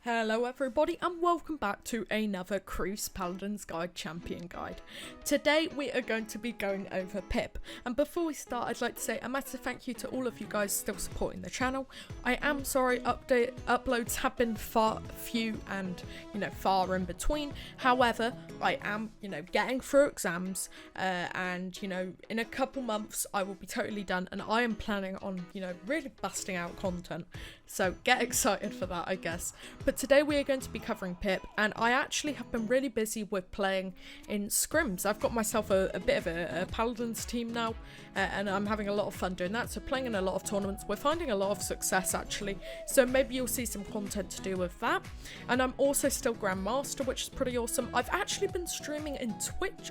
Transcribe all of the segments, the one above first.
Hello everybody and welcome back to another Creeves Paladins Guide Champion Guide. Today we are going to be going over Pip, and before we start I'd like to say a massive thank you to all of you guys still supporting the channel. I am sorry uploads have been few and far in between. However, I am getting through exams and in a couple months I will be totally done, and I am planning on really busting out content. So get excited for that, I guess. But today we are going to be covering Pip, and I actually have been really busy with playing in scrims. I've got myself a bit of a Paladins team now, and I'm having a lot of fun doing that. So playing in a lot of tournaments, we're finding a lot of success actually. So maybe you'll see some content to do with that. And I'm also still Grandmaster, which is pretty awesome. I've actually been streaming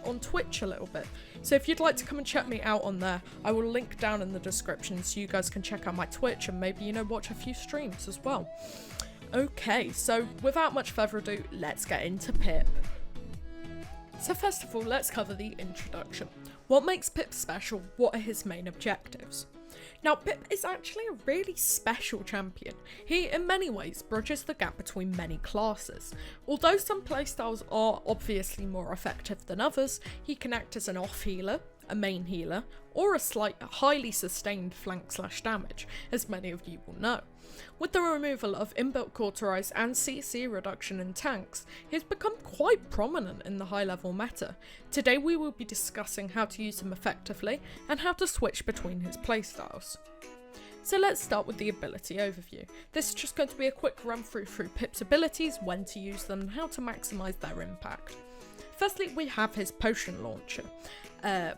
on Twitch a little bit. So if you'd like to come and check me out on there, I will link down in the description so you guys can check out my Twitch and maybe watch a few streams as well. Okay, so without much further ado, let's get into Pip. So first of all, let's cover the introduction. What makes Pip special? What are his main objectives? Now, Pip is actually a really special champion. He, in many ways, bridges the gap between many classes. Although some playstyles are obviously more effective than others, he can act as an off healer, a main healer, or a highly sustained flank/damage, as many of you will know. With the removal of inbuilt cauterize and CC reduction in tanks, he has become quite prominent in the high-level meta. Today we will be discussing how to use him effectively and how to switch between his playstyles. So let's start with the ability overview. This is just going to be a quick run through Pip's abilities, when to use them, and how to maximise their impact. Firstly, we have his potion launcher,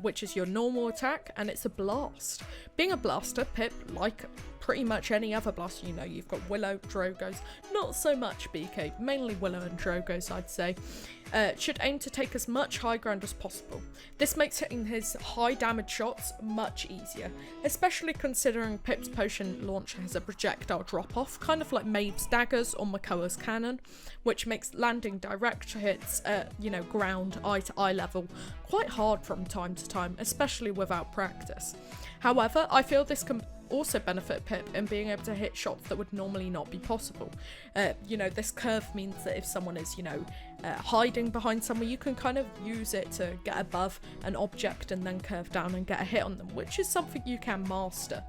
which is your normal attack, and it's a blast. Being a blaster, Pip, like pretty much any other blaster, you've got Willow, Drogos, not so much BK, mainly Willow and Drogos I'd say, should aim to take as much high ground as possible. This makes hitting his high damage shots much easier, especially considering Pip's potion launcher has a projectile drop off, kind of like Maeve's daggers or Makoa's cannon, which makes landing direct hits at, ground, eye to eye level quite hard from time to time, especially without practice. However, I feel this can also benefit Pip in being able to hit shots that would normally not be possible. This curve means that if someone is, hiding behind somewhere, you can kind of use it to get above an object and then curve down and get a hit on them, which is something you can master.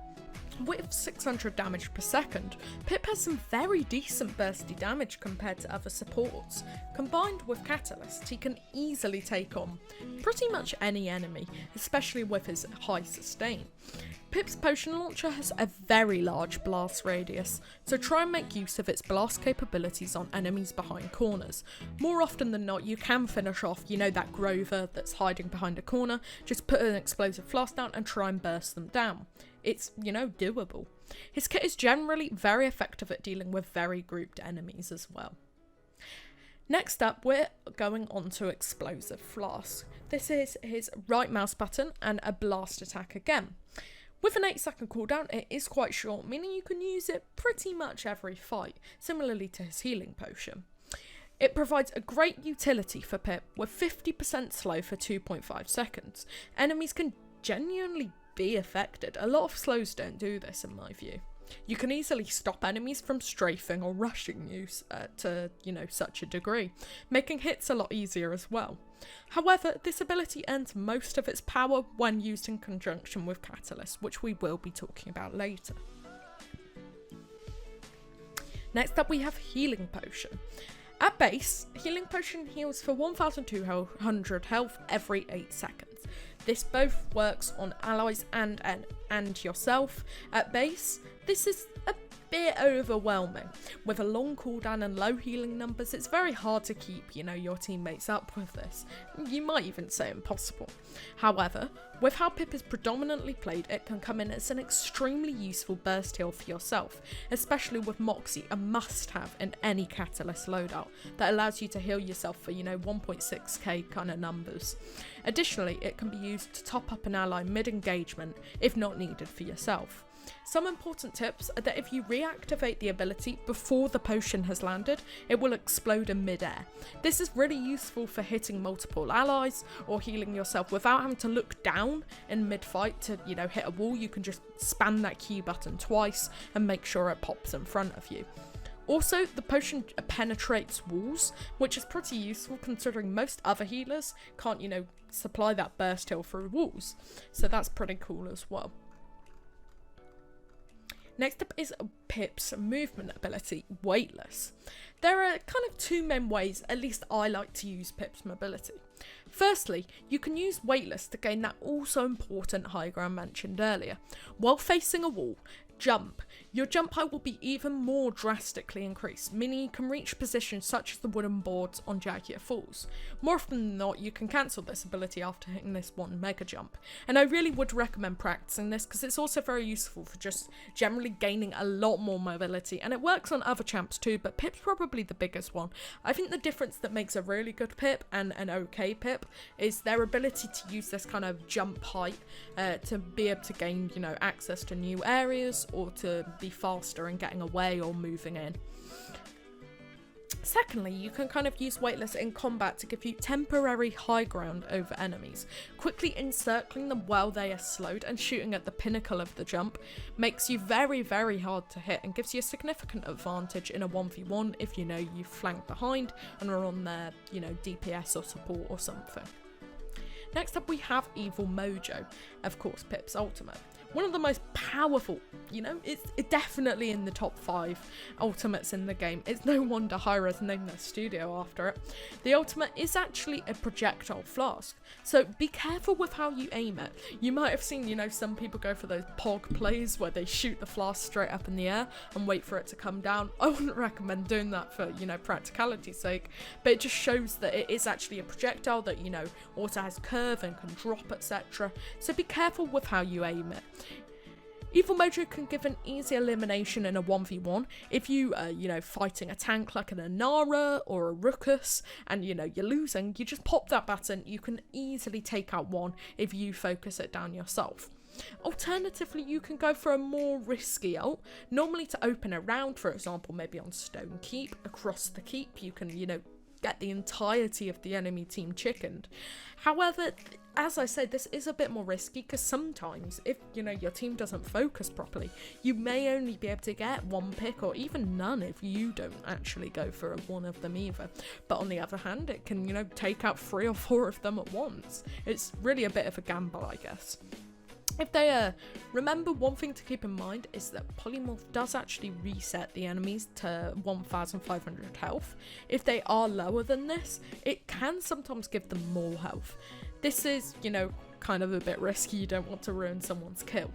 With 600 damage per second, Pip has some very decent bursty damage compared to other supports. Combined with Catalyst, he can easily take on pretty much any enemy, especially with his high sustain. Pip's potion launcher has a very large blast radius, so try and make use of its blast capabilities on enemies behind corners. More often than not, you can finish off, that Grover that's hiding behind a corner, just put an explosive flask down and try and burst them down. It's, doable. His kit is generally very effective at dealing with very grouped enemies as well. Next up, we're going on to Explosive Flask. This is his right mouse button and a blast attack again. With an 8-second cooldown, it is quite short, meaning you can use it pretty much every fight, similarly to his healing potion. It provides a great utility for Pip with 50% slow for 2.5 seconds. Enemies can genuinely be affected. A lot of slows don't do this in my view. You can easily stop enemies from strafing or rushing you to, such a degree, making hits a lot easier as well. However, this ability earns most of its power when used in conjunction with Catalyst, which we will be talking about later. Next up we have Healing Potion. At base, Healing Potion heals for 1200 health every 8 seconds. This both works on allies and yourself. At base, this is a bit overwhelming. With a long cooldown and low healing numbers, it's very hard to keep, your teammates up with this. You might even say impossible. However, with how Pip is predominantly played, it can come in as an extremely useful burst heal for yourself, especially with Moxie, a must-have in any Catalyst loadout that allows you to heal yourself for, 1.6k kind of numbers. Additionally, it can be used to top up an ally mid-engagement if not needed for yourself. Some important tips are that if you reactivate the ability before the potion has landed, it will explode in mid-air. This is really useful for hitting multiple allies or healing yourself without having to look down in mid-fight to, hit a wall. You can just spam that Q button twice and make sure it pops in front of you. Also, the potion penetrates walls, which is pretty useful considering most other healers can't, you know, supply that burst heal through walls. So that's pretty cool as well. Next up is Pip's movement ability, Weightless. There are kind of two main ways, at least I like to use Pip's mobility. Firstly, you can use Weightless to gain that also important high ground mentioned earlier. While facing a wall, jump. Your jump height will be even more drastically increased, meaning you can reach positions such as the wooden boards on Jagged Falls. More often than not, you can cancel this ability after hitting this one mega jump, and I really would recommend practicing this because it's also very useful for just generally gaining a lot more mobility, and it works on other champs too, but Pip's probably the biggest one. I think the difference that makes a really good Pip and an okay Pip is their ability to use this kind of jump height to be able to gain, you know, access to new areas or to be faster in getting away or moving in. Secondly, you can kind of use Weightless in combat to give you temporary high ground over enemies. Quickly encircling them while they are slowed and shooting at the pinnacle of the jump makes you very, very hard to hit and gives you a significant advantage in a 1v1 if you know you flank behind and are on their, you know, DPS or support or something. Next up we have Evil Mojo, of course Pip's ultimate. One of the most powerful, you know, it's definitely in the top 5 ultimates in the game. It's no wonder Hi-Rez named their studio after it. The ultimate is actually a projectile flask, so be careful with how you aim it. You might have seen, you know, some people go for those pog plays where they shoot the flask straight up in the air and wait for it to come down. I wouldn't recommend doing that for, you know, practicality's sake, but it just shows that it is actually a projectile that, you know, also has curve and can drop, etc. So be careful with how you aim it. Evil Mojo can give an easy elimination in a 1v1 if you are, you know, fighting a tank like an Inara or a Ruckus and, you know, you're losing, you just pop that button, you can easily take out one if you focus it down yourself. Alternatively, you can go for a more risky ult, normally to open a round, for example, maybe on Stone Keep, across the keep, you can, you know, get the entirety of the enemy team chickened. However, as I said, this is a bit more risky because sometimes if, you know, your team doesn't focus properly, you may only be able to get one pick or even none if you don't actually go for one of them either. But on the other hand, it can, you know, take out 3 or 4 of them at once. It's really a bit of a gamble, I guess. If they remember, one thing to keep in mind is that Polymorph does actually reset the enemies to 1500 health. If they are lower than this, it can sometimes give them more health. This is, you know, kind of a bit risky, you don't want to ruin someone's kill.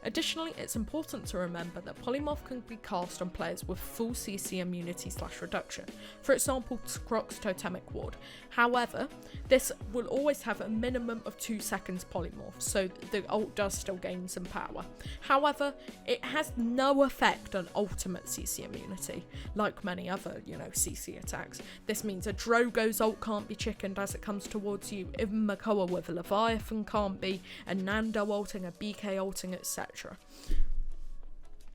Additionally, it's important to remember that Polymorph can be cast on players with full CC immunity / reduction, for example Croc's Totemic Ward. However, this will always have a minimum of 2 seconds polymorph, so the ult does still gain some power. However, it has no effect on ultimate CC immunity, like many other, you know, CC attacks. This means a Drogo's ult can't be chickened as it comes towards you, even Makoa with a Leviathan can't be, a Nando ulting, a BK ulting, etc.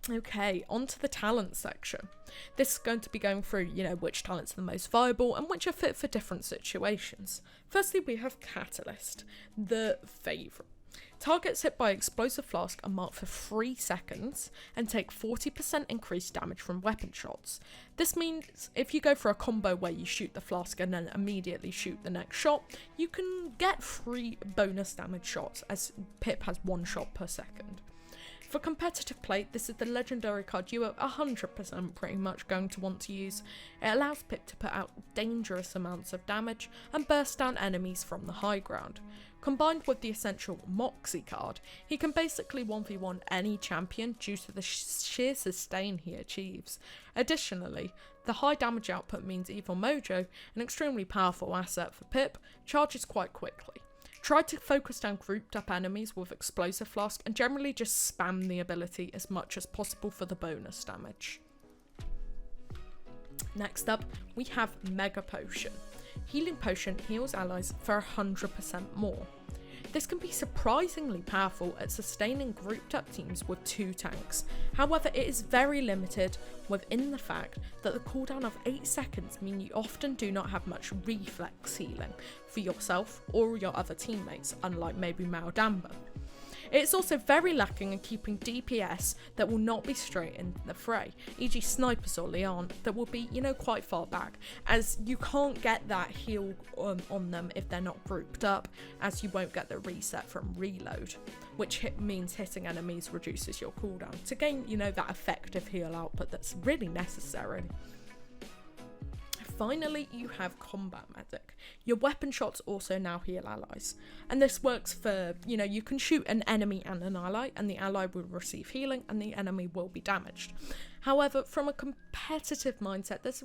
Okay, on to the talent section. This is going to be going through, you know, which talents are the most viable and which are fit for different situations. Firstly, we have Catalyst, the favourite. Targets hit by Explosive Flask are marked for 3 seconds and take 40% increased damage from weapon shots. This means if you go for a combo where you shoot the flask and then immediately shoot the next shot, you can get 3 bonus damage shots, as Pip has 1 shot per second. For competitive play, this is the legendary card you are 100% pretty much going to want to use. It allows Pip to put out dangerous amounts of damage and burst down enemies from the high ground. Combined with the essential Moxie card, he can basically 1v1 any champion due to the sheer sustain he achieves. Additionally, the high damage output means Evil Mojo, an extremely powerful asset for Pip, charges quite quickly. Try to focus down grouped up enemies with Explosive Flask and generally just spam the ability as much as possible for the bonus damage. Next up, we have Mega Potion. Healing Potion heals allies for 100% more. This can be surprisingly powerful at sustaining grouped up teams with 2 tanks. However, it is very limited within the fact that the cooldown of 8 seconds mean you often do not have much reflex healing for yourself or your other teammates, unlike maybe Maodamba. It's also very lacking in keeping DPS that will not be straight in the fray, e.g. snipers or Leon that will be, you know, quite far back, as you can't get that heal on them if they're not grouped up, as you won't get the reset from reload, which means hitting enemies reduces your cooldown to gain, you know, that effective heal output that's really necessary. Finally, you have Combat Medic. Your weapon shots also now heal allies, and this works for, you know, you can shoot an enemy and an ally, and the ally will receive healing and the enemy will be damaged. However, from a competitive mindset, there's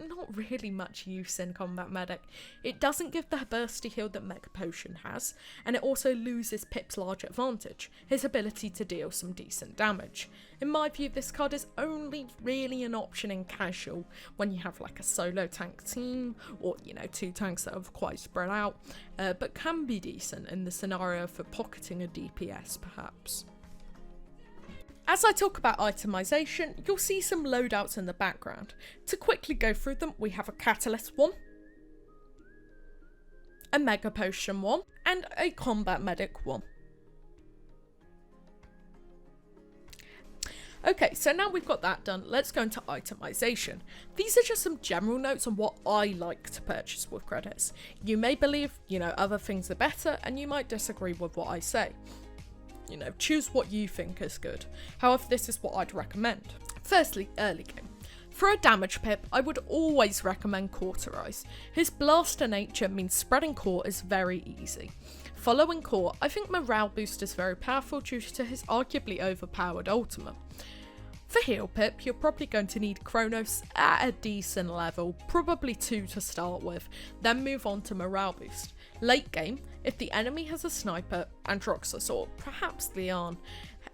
not really much use in Combat Medic. It doesn't give the bursty heal that Mega Potion has, and it also loses Pip's large advantage, his ability to deal some decent damage. In my view, this card is only really an option in casual when you have like a solo tank team, or, you know, 2 tanks that are quite spread out, but can be decent in the scenario for pocketing a DPS perhaps. As I talk about itemization, you'll see some loadouts in the background. To quickly go through them, we have a Catalyst one, a Mega Potion one, and a Combat Medic one. Okay, so now we've got that done, let's go into itemization. These are just some general notes on what I like to purchase with credits. You may believe, you know, other things are better, and you might disagree with what I say. You know, choose what you think is good. However, this is what I'd recommend. Firstly, early game. For a damage pip, I would always recommend Cauterize. His blaster nature means spreading core is very easy. Following core, I think morale boost is very powerful due to his arguably overpowered ultimate. For heal pip, you're probably going to need Chronos at a decent level, probably 2 to start with, then move on to morale boost. Late game, if the enemy has a sniper, Androxus, or perhaps Leon,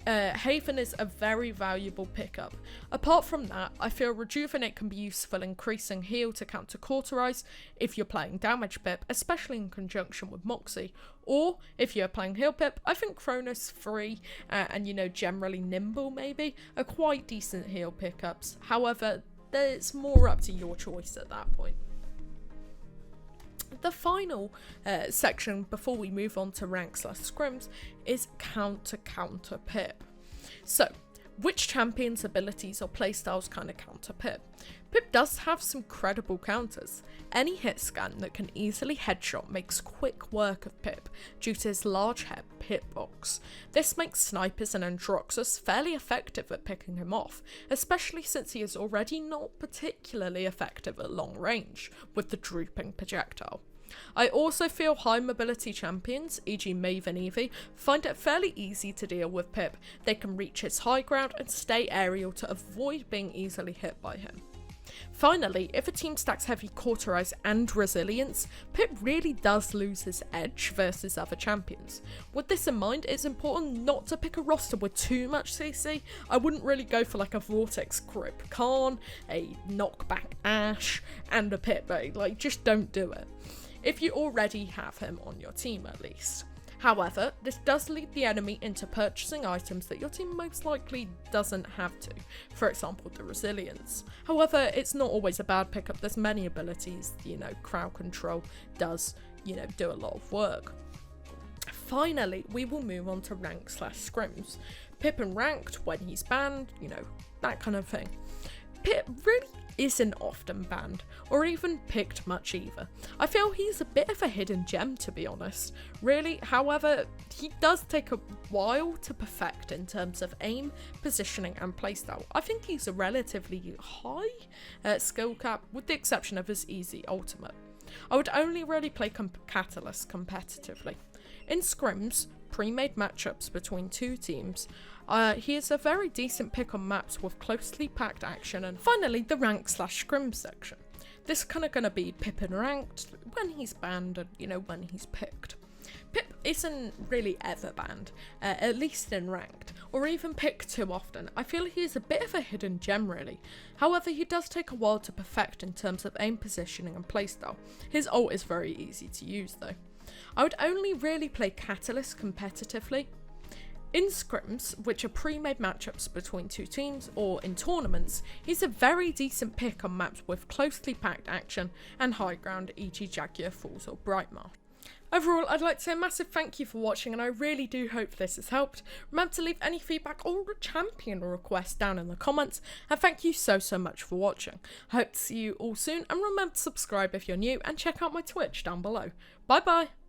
Haven is a very valuable pickup. Apart from that, I feel Rejuvenate can be useful increasing heal to counter Cauterize if you're playing damage pip, especially in conjunction with Moxie. Or if you're playing heal pip, I think Chronos 3 and, you know, generally Nimble maybe are quite decent heal pickups. However, it's more up to your choice at that point. The final section before we move on to rank/scrims is counter pip. So, which champion's abilities or playstyles kind of counter pip? Pip does have some credible counters. Any hit scan that can easily headshot makes quick work of Pip due to his large head hitbox. This makes snipers and Androxus fairly effective at picking him off, especially since he is already not particularly effective at long range with the drooping projectile. I also feel high mobility champions, e.g. Maeve and Eevee, find it fairly easy to deal with Pip. They can reach his high ground and stay aerial to avoid being easily hit by him. Finally, if a team stacks heavy Cauterize and Resilience, Pip really does lose his edge versus other champions. With this in mind, it's important not to pick a roster with too much CC. I wouldn't really go for like a Vortex Grip Khan, a Knockback Ashe, and a Pip, like just don't do it. If you already have him on your team at least. However, this does lead the enemy into purchasing items that your team most likely doesn't have to, for example the Resilience. However, it's not always a bad pickup, there's many abilities, you know, crowd control does, you know, do a lot of work. Finally, we will move on to rank/scrims. Pip and ranked when he's banned, you know, that kind of thing. Pip really isn't often banned, or even picked much either. I feel he's a bit of a hidden gem, to be honest. Really, however, he does take a while to perfect in terms of aim, positioning and playstyle. I think he's a relatively high skill cap, with the exception of his easy ultimate. I would only really play Catalyst competitively. In scrims, pre-made matchups between 2 teams, he is a very decent pick on maps with closely packed action. And finally, the rank/scrim section. This is kind of going to be Pip and ranked when he's banned and, you know, when he's picked. Pip isn't really ever banned, at least in ranked, or even picked too often. I feel he is a bit of a hidden gem really. However, he does take a while to perfect in terms of aim positioning and playstyle. His ult is very easy to use though. I would only really play Catalyst competitively. In scrims, which are pre-made matchups between 2 teams, or in tournaments, he's a very decent pick on maps with closely packed action and high ground, e.g. Jaguar Falls or Brightmarsh. Overall, I'd like to say a massive thank you for watching, and I really do hope this has helped. Remember to leave any feedback or champion requests down in the comments, and thank you so much for watching. I hope to see you all soon, and remember to subscribe if you're new, and check out my Twitch down below. Bye bye!